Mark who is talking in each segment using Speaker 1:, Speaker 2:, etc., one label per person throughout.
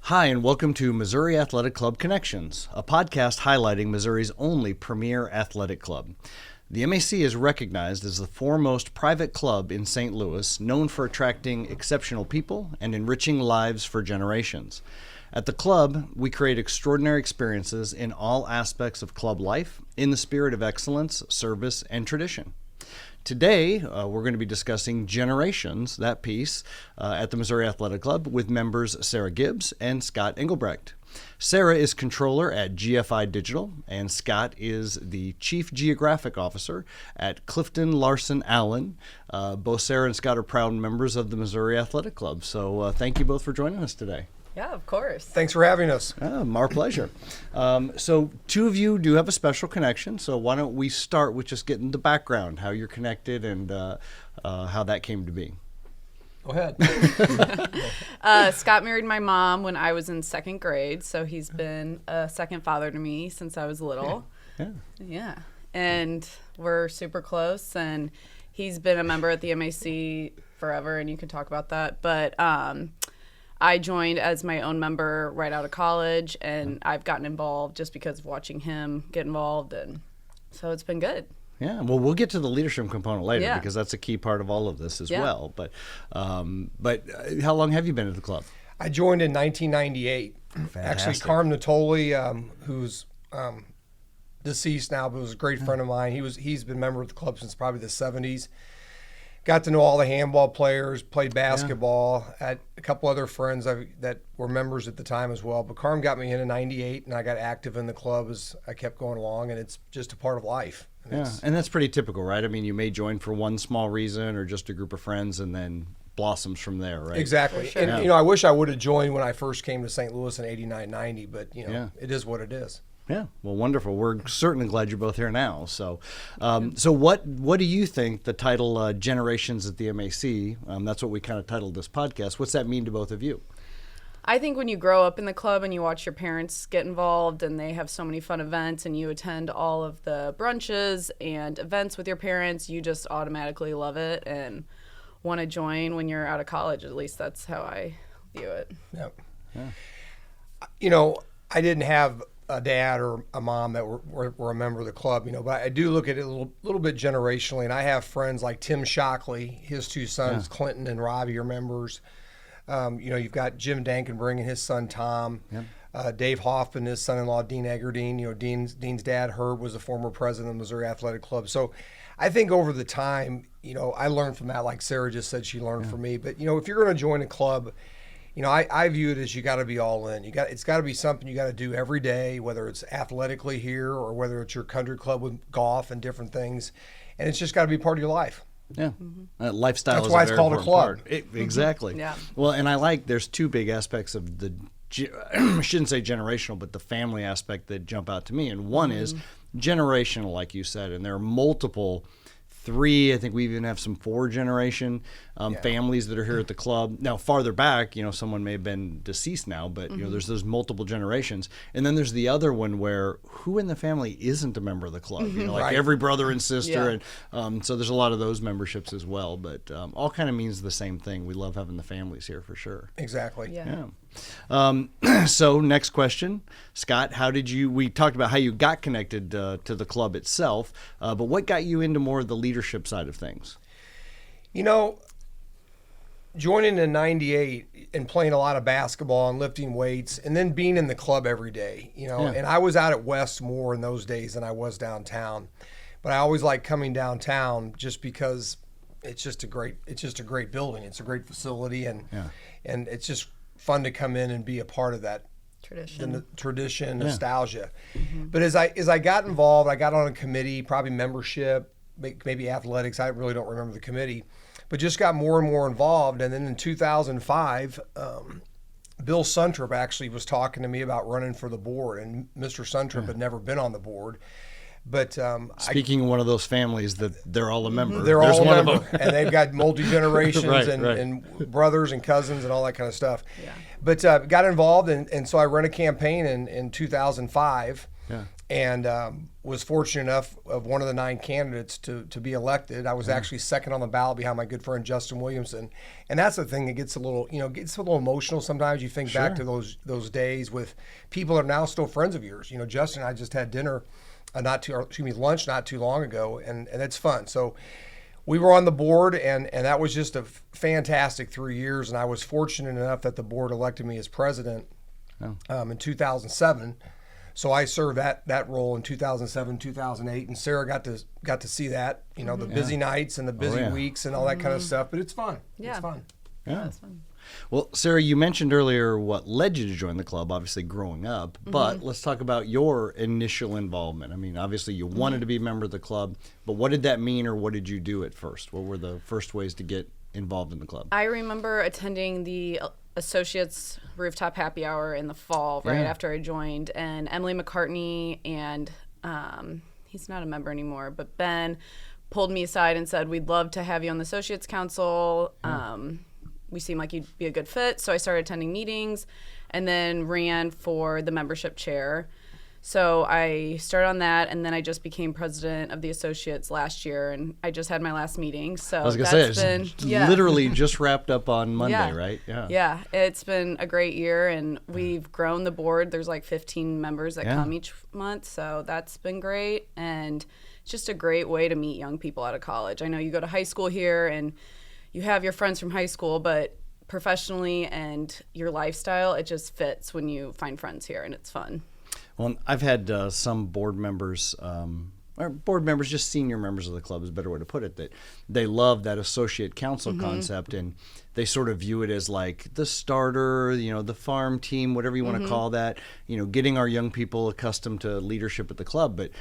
Speaker 1: Hi, and welcome to Missouri Athletic Club Connections, a podcast highlighting Missouri's only premier athletic club. The MAC is recognized as the foremost private club in St. Louis, known for attracting exceptional people and enriching lives for generations. At the club, we create extraordinary experiences in all aspects of club life in the spirit of excellence, service, and tradition. Today, we're going to be discussing Generations, that piece, at the Missouri Athletic Club with members Sarah Gibbs and Scott Engelbrecht. Sarah is controller at GFI Digital, and Scott is the Chief Geographic Officer at CliftonLarsonAllen. Both Sarah and Scott are proud members of the Missouri Athletic Club, so thank you both for joining us today.
Speaker 2: Yeah, of course.
Speaker 3: Thanks for having us.
Speaker 1: Our pleasure. So two of you do have a special connection, so why don't we start with just getting the background, how you're connected and how that came to be.
Speaker 3: Go ahead.
Speaker 2: Scott married my mom when I was in second grade, so he's been a second father to me since I was little. Yeah. And we're super close, and he's been a member at the MAC forever, and you can talk about that. But I joined as my own member right out of college, and I've gotten involved just because of watching him get involved, and so it's been good.
Speaker 1: Yeah, well, we'll get to the leadership component later because that's a key part of all of this as well. But how long have you been at the club?
Speaker 3: I joined in 1998.
Speaker 1: Fantastic.
Speaker 3: Actually, Carm Natoli, who's deceased now, but was a great friend of mine. He's been a member of the club since probably the 70s. Got to know all the handball players, played basketball. Had a couple other friends that were members at the time as well. But Carm got me in 98, and I got active in the club as I kept going along, and it's just a part of life.
Speaker 1: And that's pretty typical, right? I mean, you may join for one small reason or just a group of friends and then blossoms from there, right?
Speaker 3: Exactly.
Speaker 2: Sure.
Speaker 3: And, I wish I would have joined when I first came to St. Louis in 89, 90, but, it is what it is.
Speaker 1: Yeah, well, wonderful. We're certainly glad you're both here now. So, so what do you think the title Generations at the MAC, that's what we kind of titled this podcast, what's that mean to both of you?
Speaker 2: I think when you grow up in the club and you watch your parents get involved and they have so many fun events and you attend all of the brunches and events with your parents, you just automatically love it and want to join when you're out of college. At least that's how I view it.
Speaker 3: Yep. I didn't have a dad or a mom that were a member of the club, but I do look at it a little bit generationally, and I have friends like Tim Shockley, his two sons, Clinton and Robbie, are members. You've got Jim Dankenbring and his son Tom, Dave Hoffman, his son-in-law Dean Eggerdine. Dean's dad Herb was a former president of the Missouri Athletic Club. So I think over the time, I learned from that, like Sarah just said she learned from me. But if you're going to join a club, I view it as you got to be all in. It's got to be something you got to do every day, whether it's athletically here or whether it's your country club with golf and different things, and it's just got to be part of your life.
Speaker 1: Yeah, lifestyle.
Speaker 3: That's why it's called a club.
Speaker 1: Exactly.
Speaker 2: Yeah.
Speaker 1: Well, and there's two big aspects of the, I shouldn't say generational, but the family aspect that jump out to me. And one is generational, like you said, and there are multiple. 3, I think we even have some 4 generation families that are here at the club. Now, farther back, someone may have been deceased now, but there's those multiple generations. And then there's the other one where who in the family isn't a member of the club? Like every brother and sister. And so there's a lot of those memberships as well. But all kind of means the same thing. We love having the families here for sure.
Speaker 3: Exactly.
Speaker 2: Yeah.
Speaker 1: So next question, Scott, we talked about how you got connected to the club itself, but what got you into more of the leadership side of things?
Speaker 3: Joining in 98 and playing a lot of basketball and lifting weights and then being in the club every day, and I was out at West more in those days than I was downtown, but I always liked coming downtown just because it's just a great building. It's a great facility and it's just fun to come in and be a part of that tradition, nostalgia. But as I got involved, I got on a committee, probably membership, maybe athletics. I really don't remember the committee, but just got more and more involved. And then in 2005, Bill Suntrop actually was talking to me about running for the board, and Mr. Suntrop had never been on the board. But
Speaker 1: speaking of one of those families that they're all a member.
Speaker 3: They're all a member, and they've got multi-generations and brothers and cousins and all that kind of stuff.
Speaker 2: Yeah.
Speaker 3: But got involved, and so I ran a campaign in 2005. and was fortunate enough of one of the 9 candidates to be elected. I was actually second on the ballot behind my good friend Justin Williamson, and that's the thing that gets a little emotional sometimes. You think back to those days with people that are now still friends of yours. Justin and I just had dinner, lunch not too long ago, and it's fun. So we were on the board, and that was just a fantastic 3 years, and I was fortunate enough that the board elected me as president in 2007. So I served that role in 2007, 2008, and Sarah got to see that, the busy nights and the busy weeks and all that kind of stuff. But it's fun.
Speaker 2: Yeah.
Speaker 3: It's fun.
Speaker 2: Yeah, it's fun.
Speaker 1: Well, Sarah, you mentioned earlier what led you to join the club, obviously growing up, but let's talk about your initial involvement. I mean, obviously you wanted to be a member of the club, but what did that mean, or what did you do at first? What were the first ways to get involved in the club?
Speaker 2: I remember attending the Associates Rooftop Happy Hour in the fall, right after I joined, and Emily McCartney and he's not a member anymore, but Ben pulled me aside and said, "We'd love to have you on the Associates Council. We seem like you'd be a good fit." So I started attending meetings and then ran for the membership chair. So I started on that, and then I just became president of the Associates last year, and I just had my last meeting. So
Speaker 1: I was going to say, it's literally just wrapped up on Monday, right?
Speaker 2: Yeah, it's been a great year, and we've grown the board. There's like 15 members that come each month, so that's been great, and it's just a great way to meet young people out of college. I know you go to high school here, and you have your friends from high school, but professionally and your lifestyle, it just fits when you find friends here, and it's fun.
Speaker 1: Well, I've had some board members, just senior members of the club is a better way to put it, that they love that associate council concept, and they sort of view it as like the starter, the farm team, whatever you want to call that, getting our young people accustomed to leadership at the club. But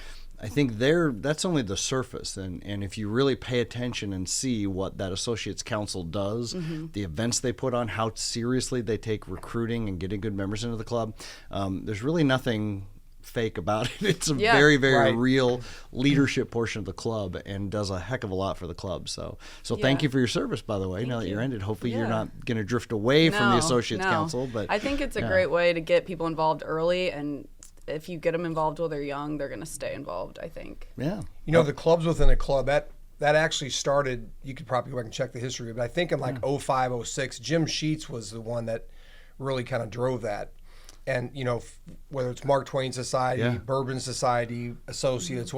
Speaker 1: I think that's only the surface, and if you really pay attention and see what that Associates Council does, the events they put on, how seriously they take recruiting and getting good members into the club, there's really nothing fake about it. It's a very, very real leadership portion of the club, and does a heck of a lot for the club. So thank you for your service, by the way.
Speaker 2: Thank
Speaker 1: now that
Speaker 2: you.
Speaker 1: you're ended, hopefully you're not going to drift away from the Associates Council. But
Speaker 2: I think it's a great way to get people involved early, and if you get them involved while they're young, they're going to stay involved, I think.
Speaker 1: Yeah.
Speaker 3: The clubs within a club, that actually started, you could probably go back and check the history, but I think in like 05, 06, Jim Sheets was the one that really kind of drove that. And, whether it's Mark Twain Society, Bourbon Society, Associates,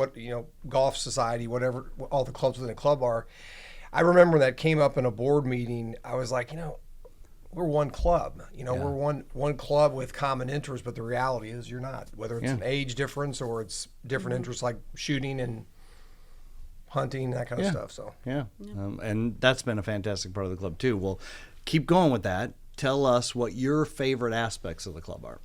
Speaker 3: Golf Society, whatever, all the clubs within a club are. I remember that came up in a board meeting. I was like, we're one club, we're one club with common interests, but the reality is you're not, whether it's an age difference or it's different interests like shooting and hunting, that kind of stuff. So
Speaker 1: and that's been a fantastic part of the club too. Well, keep going with that. Tell us what your favorite aspects of the club are.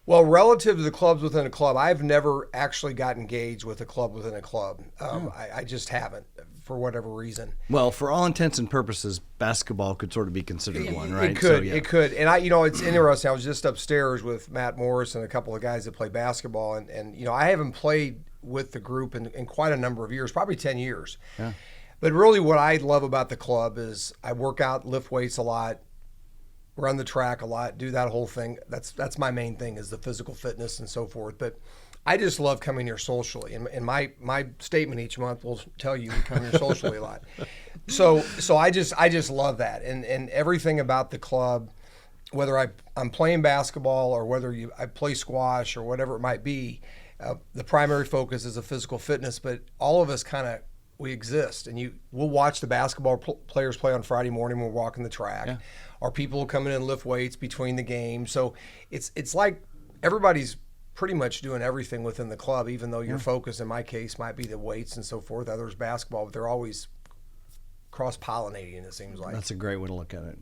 Speaker 3: Well, relative to the clubs within a club, I've never actually got engaged with a club within a club. I just haven't, for whatever reason.
Speaker 1: Well, for all intents and purposes, basketball could sort of be considered one, right?
Speaker 3: It could. It could. And it's interesting. I was just upstairs with Matt Morris and a couple of guys that play basketball, and I haven't played with the group in quite a number of years, probably 10 years. Yeah. But really what I love about the club is I work out, lift weights a lot, run the track a lot, do that whole thing. That's my main thing, is the physical fitness and so forth. But I just love coming here socially. And my statement each month will tell you we come here socially a lot. So I just love that. And everything about the club, whether I'm playing basketball or whether I play squash or whatever it might be, the primary focus is the physical fitness. But all of us we exist, and we'll watch the basketball players play on Friday morning when we're walking the track. Yeah. Or people will come in and lift weights between the games. So it's like everybody's pretty much doing everything within the club, even though your focus in my case might be the weights and so forth, others basketball, but they're always cross-pollinating, it seems like.
Speaker 1: That's a great way to look at it.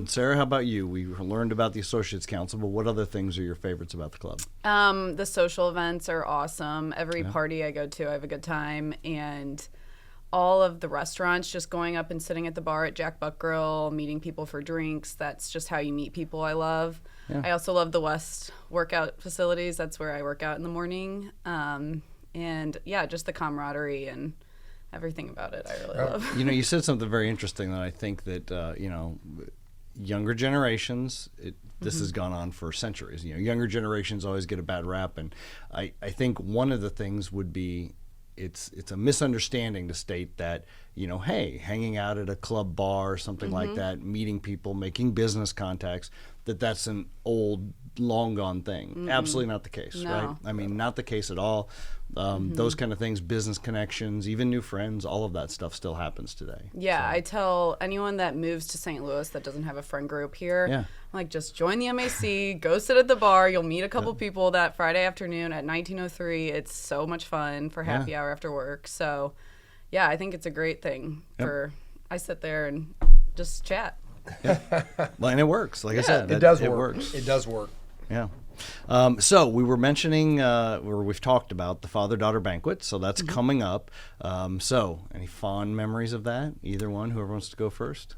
Speaker 1: Sarah, how about you? We learned about the Associates Council, but what other things are your favorites about the club?
Speaker 2: The social events are awesome. Every party I go to, I have a good time. And all of the restaurants, just going up and sitting at the bar at Jack Buck Grill, meeting people for drinks, that's just how you meet people I love. Yeah. I also love the West workout facilities. That's where I work out in the morning. And just the camaraderie and everything about it I really love.
Speaker 1: You said something very interesting that I think that, younger generations, this has gone on for centuries. Younger generations always get a bad rap, and I think one of the things would be it's a misunderstanding to state that, hey, hanging out at a club bar or something like that, meeting people, making business contacts, that's an old, long gone thing. Absolutely not the case, right? I mean, not the case at all. Those kind of things, business connections, even new friends, all of that stuff still happens today.
Speaker 2: Yeah, so. I tell anyone that moves to St. Louis that doesn't have a friend group here, I'm like, just join the MAC, go sit at the bar. You'll meet a couple people that Friday afternoon at 1903. It's so much fun for happy hour after work. So, yeah, I think it's a great thing I sit there and just chat.
Speaker 1: Well, and it works. Like I said,
Speaker 3: it does work.
Speaker 1: Works.
Speaker 3: It does work.
Speaker 1: Yeah. So we were mentioning, or we've talked about the father-daughter banquet, so that's coming up. So any fond memories of that? Either one, whoever wants to go first?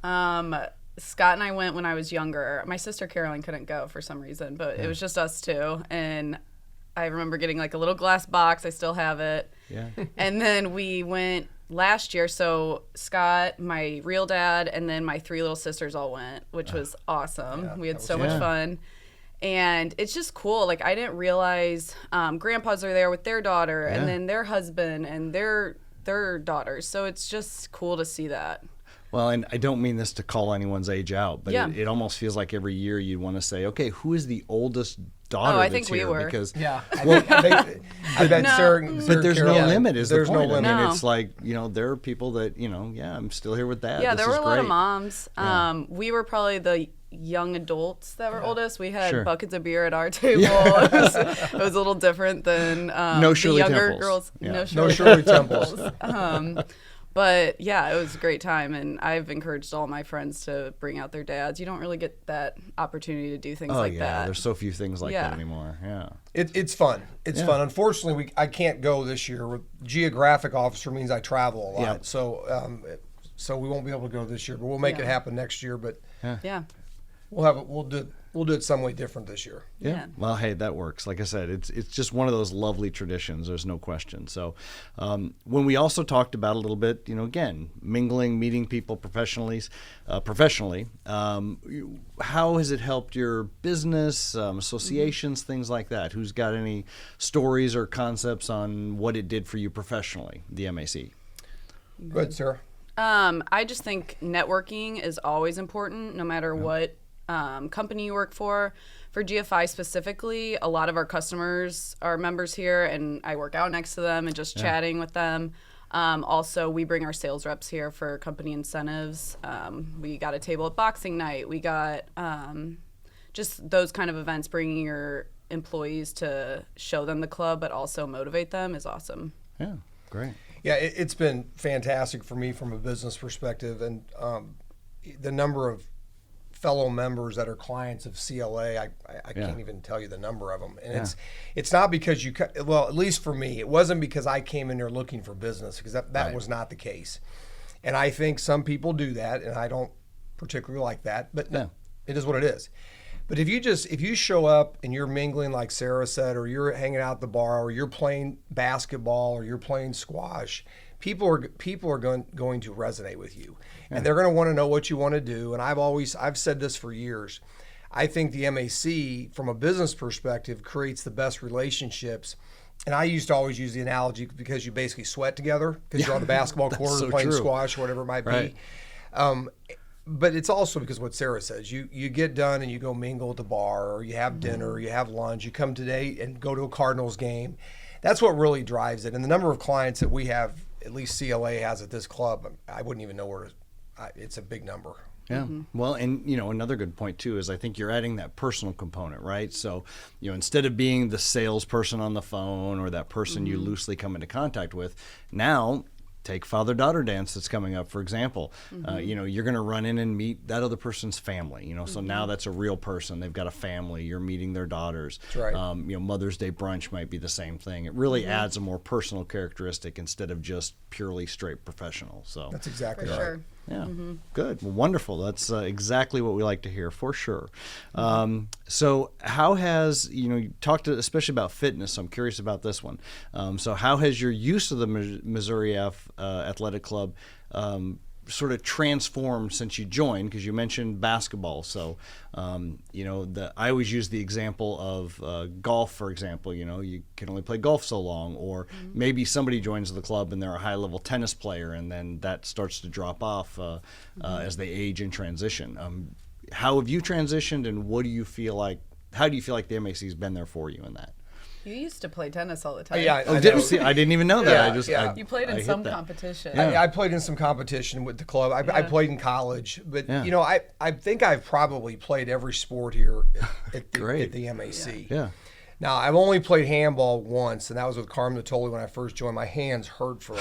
Speaker 2: Scott and I went when I was younger. My sister Caroline couldn't go for some reason, but it was just us two. And I remember getting like a little glass box. I still have it.
Speaker 1: Yeah.
Speaker 2: And then we went last year, so Scott, my real dad, and then my 3 little sisters all went, which was awesome.
Speaker 3: Yeah,
Speaker 2: we had so much fun. And it's just cool. Like, I didn't realize grandpas are there with their daughter and then their husband and their daughters. So it's just cool to see that.
Speaker 1: Well, and I don't mean this to call anyone's age out, but it almost feels like every year you want to say, okay, who is the oldest daughter
Speaker 2: I
Speaker 1: that's
Speaker 2: think we
Speaker 1: here?
Speaker 2: were.
Speaker 1: Because,
Speaker 3: I bet Sarah,
Speaker 1: but there's no limit is
Speaker 3: there's
Speaker 1: the point.
Speaker 3: No limit.
Speaker 1: I mean, it's like, there are people that, I'm still here with Dad.
Speaker 2: Yeah,
Speaker 1: this
Speaker 2: there were
Speaker 1: is
Speaker 2: a lot
Speaker 1: great.
Speaker 2: of moms. We were probably the young adults that were oldest. We had buckets of beer at our table. It was a little different than
Speaker 1: no
Speaker 2: the younger
Speaker 1: Temples.
Speaker 2: girls.
Speaker 1: Yeah.
Speaker 3: No Shirley Temples.
Speaker 2: But yeah, it was a great time, and I've encouraged all my friends to bring out their dads. You don't really get that opportunity to do things like that.
Speaker 1: There's so few things like that anymore. Yeah,
Speaker 3: it's fun. It's fun. Unfortunately, I can't go this year. Geographic officer means I travel a lot, so we won't be able to go this year. But we'll make it happen next year. But we'll do it some way different this year.
Speaker 1: Yeah. Well, hey, that works. Like I said, it's just one of those lovely traditions. There's no question. So when we also talked about a little bit, again, mingling, meeting people professionally, how has it helped your business, associations, things like that? Who's got any stories or concepts on what it did for you professionally, the MAC?
Speaker 3: Go ahead, Sarah.
Speaker 2: I just think networking is always important, no matter what company you work for. For GFI specifically, a lot of our customers are members here, and I work out next to them and just chatting with them. Also, we bring our sales reps here for company incentives. We got a table at boxing night. We got just those kind of events, bringing your employees to show them the club, but also motivate them is awesome.
Speaker 1: Yeah, great.
Speaker 3: Yeah, it's been fantastic for me from a business perspective, and the number of fellow members that are clients of CLA, I can't even tell you the number of them. And it's not because at least for me, it wasn't because I came in there looking for business, because that was not the case. And I think some people do that, and I don't particularly like that, but it is what it is. But if you show up and you're mingling, like Sarah said, or you're hanging out at the bar, or you're playing basketball, or you're playing squash, people are going to resonate with you, and they're going to want to know what you want to do. And I've said this for years. I think the MAC, from a business perspective, creates the best relationships. And I used to always use the analogy, because you basically sweat together because you're on the basketball court or playing squash or whatever it might be. But it's also because what Sarah says, you get done and you go mingle at the bar, or you have dinner, or you have lunch, you come today and go to a Cardinals game. That's what really drives it. And the number of clients that we have, at least CLA has at this club, I wouldn't even know where it's a big number.
Speaker 1: Yeah. Well, and another good point too is I think you're adding that personal component, right? So, instead of being the salesperson on the phone or that person you loosely come into contact with, now take father-daughter dance that's coming up, for example. You're going to run in and meet that other person's family. So now that's a real person. They've got a family. You're meeting their daughters.
Speaker 3: That's right.
Speaker 1: Mother's Day brunch might be the same thing. It really adds a more personal characteristic instead of just purely straight professional. So
Speaker 3: that's exactly
Speaker 2: for
Speaker 3: right.
Speaker 2: Sure.
Speaker 1: Yeah, good. Well, wonderful. That's exactly what we like to hear, for sure. So how has, you talked especially about fitness, so I'm curious about this one. So how has your use of the Missouri Athletic Club sort of transformed since you joined? Because you mentioned basketball. So, I always use the example of golf, for example. You can only play golf so long, or maybe somebody joins the club and they're a high-level tennis player, and then that starts to drop off as they age and transition. How have you transitioned, and what do you feel like? How do you feel like the MAC has been there for you in that?
Speaker 2: You used to play tennis all the time.
Speaker 3: Yeah,
Speaker 1: I didn't even know that.
Speaker 3: Yeah.
Speaker 2: You played in some competition.
Speaker 3: I played in some competition with the club. I played in college, but I think I've probably played every sport here at the MAC.
Speaker 1: Yeah.
Speaker 3: Now, I've only played handball once, and that was with Carmen Natoli when I first joined. My hands hurt for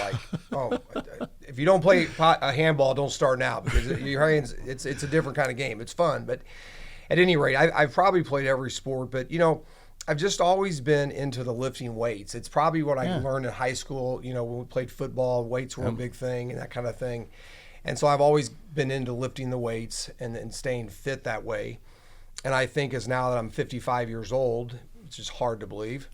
Speaker 3: if you don't play a handball, don't start now, because your hands, it's a different kind of game. It's fun, but at any rate, I've probably played every sport, but I've just always been into the lifting weights. It's probably what I learned in high school, when we played football, weights were a big thing and that kind of thing. And so I've always been into lifting the weights and staying fit that way. And I think as now that I'm 55 years old, it's just hard to believe,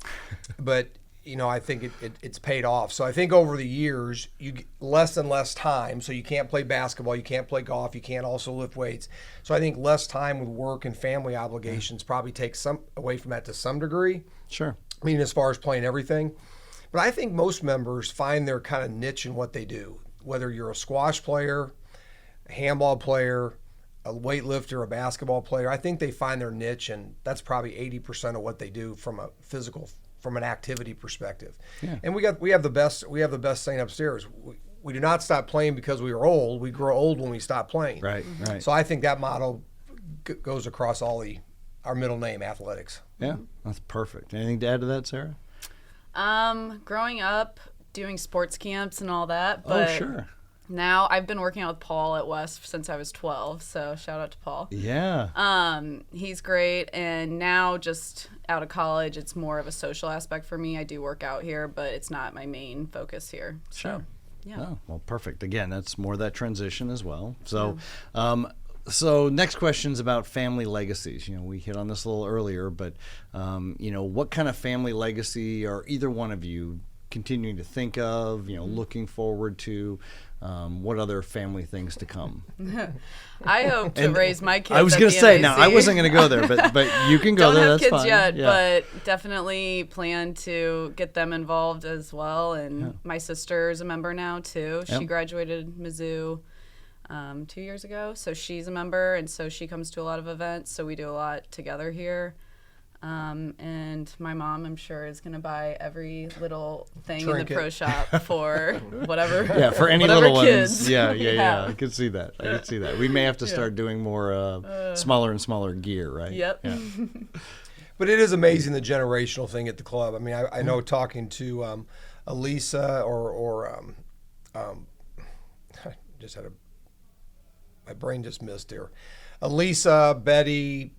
Speaker 3: but I think it's paid off. So I think over the years, you get less and less time. So you can't play basketball, you can't play golf, you can't also lift weights. So I think less time with work and family obligations probably takes some away from that to some degree.
Speaker 1: Sure.
Speaker 3: I mean, as far as playing everything. But I think most members find their kind of niche in what they do. Whether you're a squash player, a handball player, a weightlifter, a basketball player, I think they find their niche, and that's probably 80% of what they do from an activity perspective. Yeah. And we have the best saying upstairs. We do not stop playing because we are old. We grow old when we stop playing.
Speaker 1: Right.
Speaker 3: So I think that motto goes across our middle name, athletics.
Speaker 1: Yeah, that's perfect. Anything to add to that, Sarah?
Speaker 2: Growing up, doing sports camps and all that. But
Speaker 1: sure.
Speaker 2: Now I've been working out with Paul at West since I was 12, so shout out to Paul.
Speaker 1: Yeah.
Speaker 2: He's great, and now just out of college, it's more of a social aspect for me. I do work out here, but it's not my main focus here.
Speaker 1: Sure.
Speaker 2: Yeah.
Speaker 1: Oh, well, perfect. Again, that's more that transition as well. So, so next question's about family legacies. We hit on this a little earlier, but what kind of family legacy are either one of you continuing to think of? Looking forward to? What other family things to come?
Speaker 2: I hope to raise my kids.
Speaker 1: I was going to say, now I wasn't going to go there, but you can go there.
Speaker 2: Don't have
Speaker 1: that's
Speaker 2: kids
Speaker 1: fine.
Speaker 2: yet,
Speaker 1: Yeah.
Speaker 2: but definitely plan to get them involved as well. And my sister is a member now too. She graduated Mizzou 2 years ago, so she's a member, and so she comes to a lot of events. So we do a lot together here. And my mom, I'm sure, is going to buy every little thing in the pro shop for whatever.
Speaker 1: Yeah, for any
Speaker 2: little
Speaker 1: kids.
Speaker 2: ones.
Speaker 1: Yeah. I could see that. We may have to start doing more smaller and smaller gear, right?
Speaker 2: Yep.
Speaker 1: Yeah.
Speaker 3: But it is amazing, the generational thing at the club. I mean, I know talking to Elisa or just had my brain just missed here. Elisa, Betty,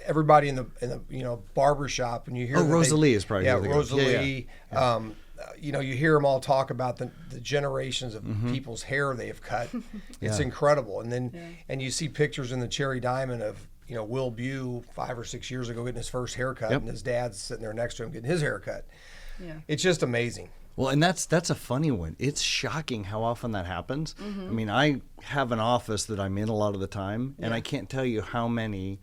Speaker 3: everybody in the barber shop, and you hear
Speaker 1: Rosalie is probably
Speaker 3: Rosalie. You hear them all talk about the generations of people's hair they've cut. It's incredible. And then and you see pictures in the Cherry Diamond of Will Bew 5 or 6 years ago getting his first haircut, and his dad's sitting there next to him getting his haircut. Yeah, it's just amazing.
Speaker 1: Well, and that's a funny one. It's shocking how often that happens. I mean, I have an office that I'm in a lot of the time, and I can't tell you how many,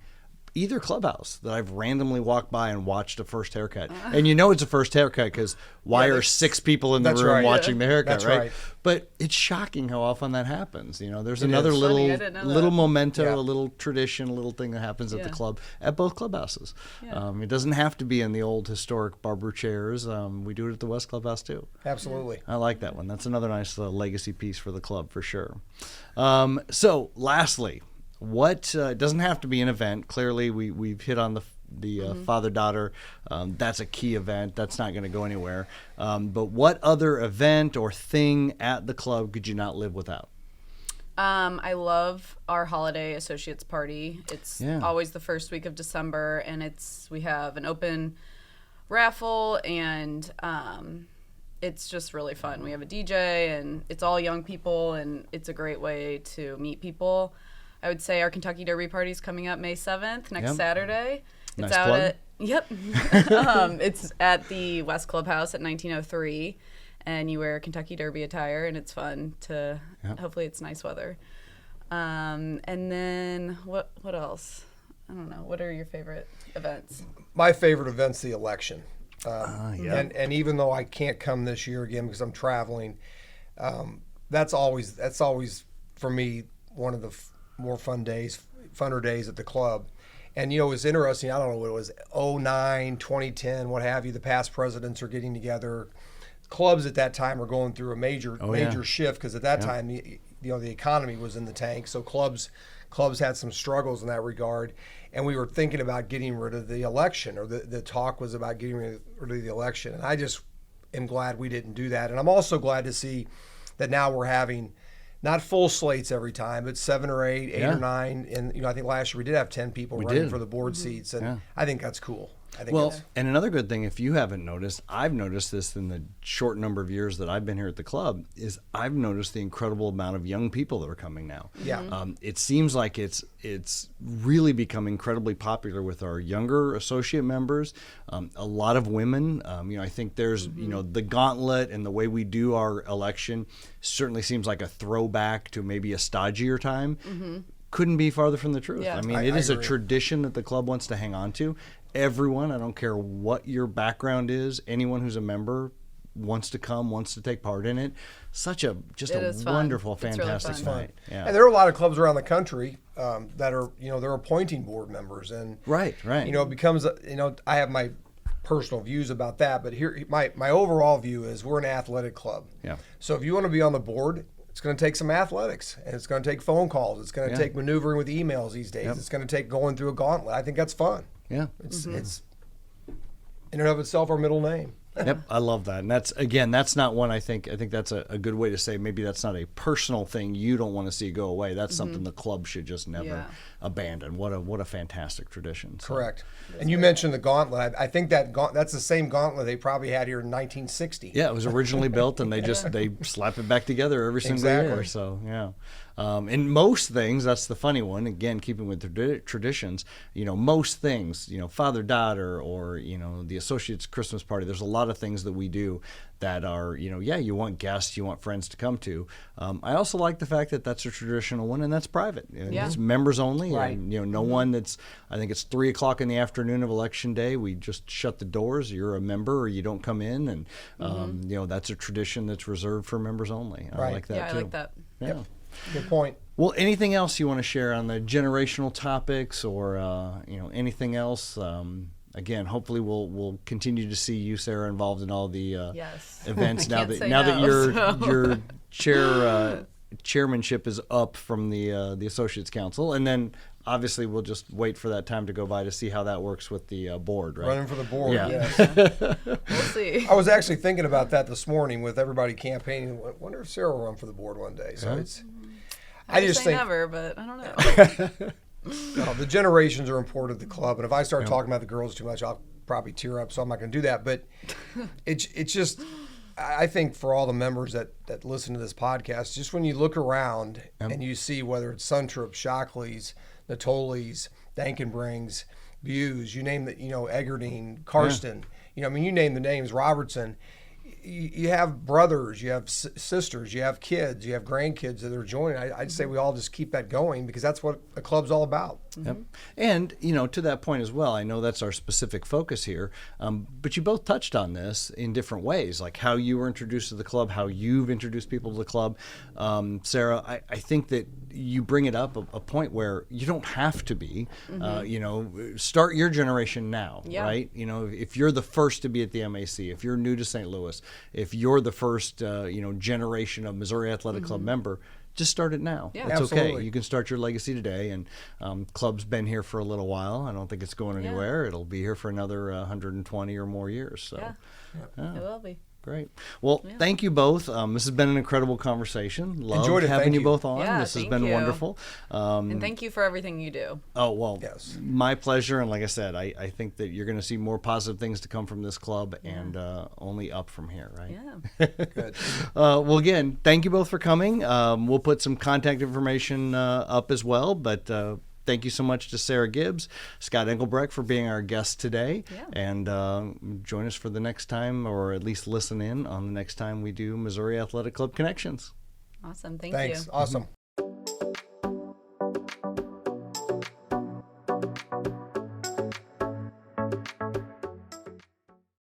Speaker 1: either clubhouse, that I've randomly walked by and watched a first haircut. And it's a first haircut because why are 6 people in the room watching the haircut,
Speaker 3: that's right?
Speaker 1: But it's shocking how often that happens. There's another little memento, a little tradition, a little thing that happens at the club, at both clubhouses. Yeah. It doesn't have to be in the old historic barber chairs. We do it at the West Clubhouse too.
Speaker 3: Absolutely.
Speaker 1: I like that one. That's another nice legacy piece for the club for sure. So lastly, what doesn't have to be an event. Clearly, we've hit on the father-daughter. That's a key event. That's not going to go anywhere. But what other event or thing at the club could you not live without?
Speaker 2: I love our holiday associates party. It's always the first week of December, and we have an open raffle, and it's just really fun. We have a DJ, and it's all young people, and it's a great way to meet people. I would say our Kentucky Derby party is coming up May 7th, next Saturday.
Speaker 1: Nice plug.
Speaker 2: It's at the West Clubhouse at 1903. and you wear Kentucky Derby attire, and it's fun to. Hopefully, it's nice weather. And then what else? I don't know. What are your favorite events?
Speaker 3: My favorite event's the election. And even though I can't come this year again because I'm traveling, that's always for me one of the more funner days at the club. And it's interesting. I don't know what it was, 2009, 2010, what have you. The past presidents are getting together. Clubs at that time are going through a major shift because at that time the economy was in the tank. So clubs had some struggles in that regard. And we were thinking about getting rid of the election, or the talk was about getting rid of the election. And I just am glad we didn't do that. And I'm also glad to see that now we're having not full slates every time, but 7 or 8 or 9. And I think last year we did have 10 people running for the board seats, and I think that's cool.
Speaker 1: And another good thing, if you haven't noticed, I've noticed this in the short number of years that I've been here at the club, is I've noticed the incredible amount of young people that are coming now.
Speaker 3: Yeah.
Speaker 1: It seems like it's really become incredibly popular with our younger associate members. A lot of women. I think there's the gauntlet and the way we do our election certainly seems like a throwback to maybe a stodgier time. Couldn't be farther from the truth.
Speaker 2: Yeah.
Speaker 1: I mean, it is a tradition that the club wants to hang on to. Everyone, I don't care what your background is, anyone who's a member wants to come, wants to take part in it. Such a wonderful, fantastic night. Yeah.
Speaker 3: And there are a lot of clubs around the country that are, they're appointing board members, and
Speaker 1: right.
Speaker 3: It becomes, I have my personal views about that, but here my overall view is we're an athletic club.
Speaker 1: Yeah.
Speaker 3: So if you want to be on the board, it's going to take some athletics, and it's going to take phone calls. It's going to take maneuvering with emails these days. It's going to take going through a gauntlet. I think that's fun.
Speaker 1: Yeah.
Speaker 3: It's in and of itself our middle name.
Speaker 1: Yep, I love that. And that's not one I think that's a good way to say maybe that's not a personal thing you don't want to see go away. That's something the club should just never abandon. What a fantastic tradition. So.
Speaker 3: Correct. And you mentioned the gauntlet. I think that's the same gauntlet they probably had here in 1960.
Speaker 1: Yeah, it was originally built, and they slap it back together every single year. So yeah. In most things, that's the funny one. Again, keeping with traditions, most things, father daughter or the associates Christmas party. There's a lot of things that we do that are you want guests, you want friends to come to. I also like the fact that that's a traditional one and that's private. It's members only.
Speaker 3: Right.
Speaker 1: And, no one that's. I think it's 3:00 in the afternoon of election day. We just shut the doors. You're a member or you don't come in, and that's a tradition that's reserved for members only. I like that too.
Speaker 2: I like that.
Speaker 1: Yeah.
Speaker 3: Yep. Good point.
Speaker 1: Well, anything else you want to share on the generational topics, or anything else? Again, hopefully we'll continue to see you, Sarah, involved in all the events now that your chairmanship is up from the Associates Council, and then obviously we'll just wait for that time to go by to see how that works with the board, right?
Speaker 3: Running for the board, yes.
Speaker 2: We'll see.
Speaker 3: I was actually thinking about that this morning with everybody campaigning. I wonder if Sarah will run for the board one day. So
Speaker 2: I just think never, but I don't know.
Speaker 3: No, the generations are important at the club, and if I start talking about the girls too much, I'll probably tear up. So I'm not going to do that. But it's just, I think for all the members that listen to this podcast, just when you look around and you see whether it's Suntrup, Shockley's, Natoli's, Dankenbrings, Buse, you name the, Eggerdine, Karsten, you name the names, Robertson. You have brothers, you have sisters, you have kids, you have grandkids that are joining. I'd say we all just keep that going because that's what a club's all about.
Speaker 1: Yep. And, to that point as well, I know that's our specific focus here, but you both touched on this in different ways, like how you were introduced to the club, how you've introduced people to the club. Sarah, I think that you bring it up a point where you don't have to be, start your generation now, right? If you're the first to be at the MAC, if you're new to St. Louis, if you're the first, generation of Missouri Athletic Club member, just start it now.
Speaker 2: Yeah,
Speaker 1: it's
Speaker 3: absolutely.
Speaker 1: okay. You can start your legacy today, and club's been here for a little while. I don't think it's going anywhere. It'll be here for another 120 or more years. So,
Speaker 2: it will be.
Speaker 1: Great. Well, thank you both. This has been an incredible conversation.
Speaker 3: Enjoyed it.
Speaker 1: Having you
Speaker 3: you
Speaker 1: both on.
Speaker 2: Yeah,
Speaker 1: This has been wonderful.
Speaker 2: And thank you for everything you do.
Speaker 1: Oh, well,
Speaker 3: yes.
Speaker 1: My pleasure. And like I said, I think that you're going to see more positive things to come from this club and only up from here, right?
Speaker 2: Yeah.
Speaker 3: Good.
Speaker 1: Well, again, thank you both for coming. We'll put some contact information up as well, but Thank you so much to Sarah Gibbs, Scott Engelbrecht for being our guest today.
Speaker 2: Yeah.
Speaker 1: And join us for the next time, or at least listen in on the next time we do Missouri Athletic Club Connections.
Speaker 2: Awesome. Thanks.
Speaker 3: Awesome.